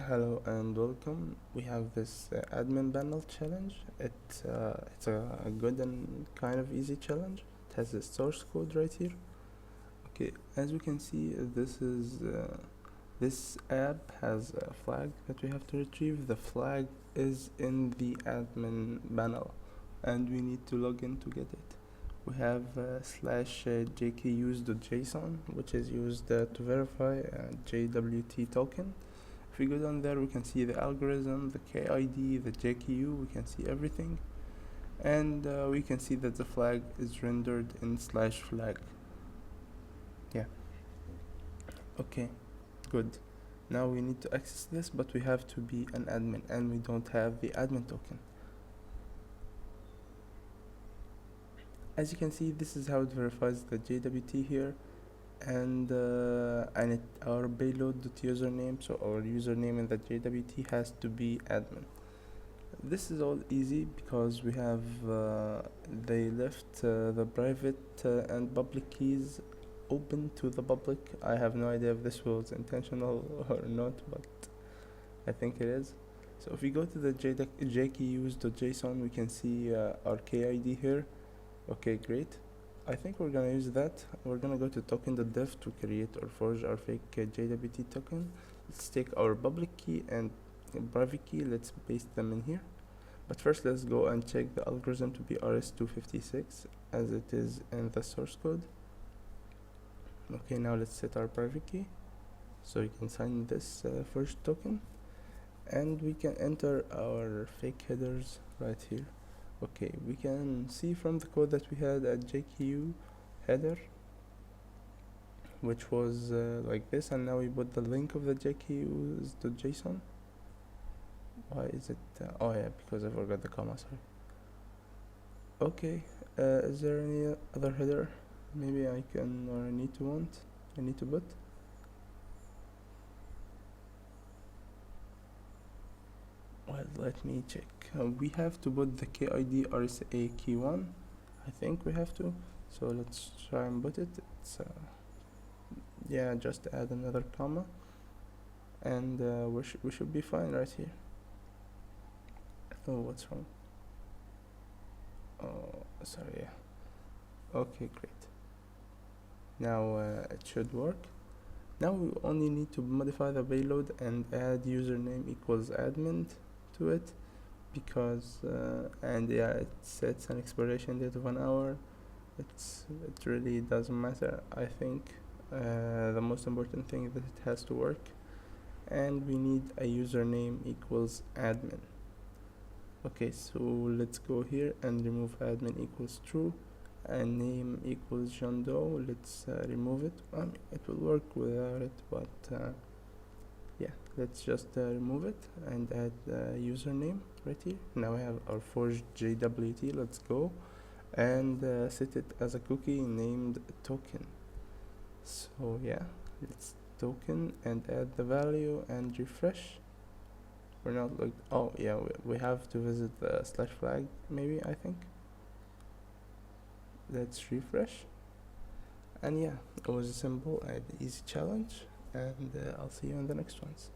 Hello and welcome. We have this admin panel challenge. It's a good and kind of easy challenge. It has the source code right here. Okay, as we can see, this app has a flag that we have to retrieve. The flag is in the admin panel, and we need to log in to get it. We have /jkus.json, which is used to verify a JWT token. If we go down there, we can see the algorithm, the KID, the JKU, we can see everything. And we can see that the flag is rendered in /flag. Yeah. Okay, good. Now we need to access this, but we have to be an admin, and we don't have the admin token. As you can see, this is how it verifies the JWT here. And our payload.username, so our username in the JWT has to be admin. This is all easy because we have they left the private and public keys open to the public. I have no idea if this was intentional or not, but I think it is. So if we go to the jkeys.json, we can see our KID here. Okay, great. I think we're gonna use that. We're gonna go to token.dev to create or forge our fake JWT token. Let's take our public key and private key, let's paste them in here. But first let's go and check the algorithm to be RS256 as it is in the source code. Okay, now let's set our private key so we can sign this forged token, and we can enter our fake headers right here. Okay, we can see from the code that we had a JQ header, which was like this, and now we put the link of the JQs.json. Why is it? Oh yeah, because I forgot the comma, sorry. Okay, is there any other header? Maybe I can, or I need to put? Well, let me check. We have to put the KID RSA key1. I think we have to. So let's try and put it. It's yeah, just add another comma, and we should be fine right here. Oh, what's wrong? Oh, sorry. Yeah. Okay, great. Now it should work. Now we only need to modify the payload and add username equals admin to it, because and yeah, it sets an expiration date of 1 hour. It really doesn't matter. I think the most important thing is that it has to work, and we need a username equals admin. Okay, so let's go here and remove admin equals true, and name equals John Doe. Let's remove it. It will work without it, but yeah, let's just remove it and add username right here. Now we have our forged JWT. Let's go and set it as a cookie named token. So yeah, let's token and add the value and refresh. We're not logged. Oh yeah, we have to visit the /flag maybe, I think. Let's refresh. And yeah, it was a simple and easy challenge, and I'll see you in the next ones.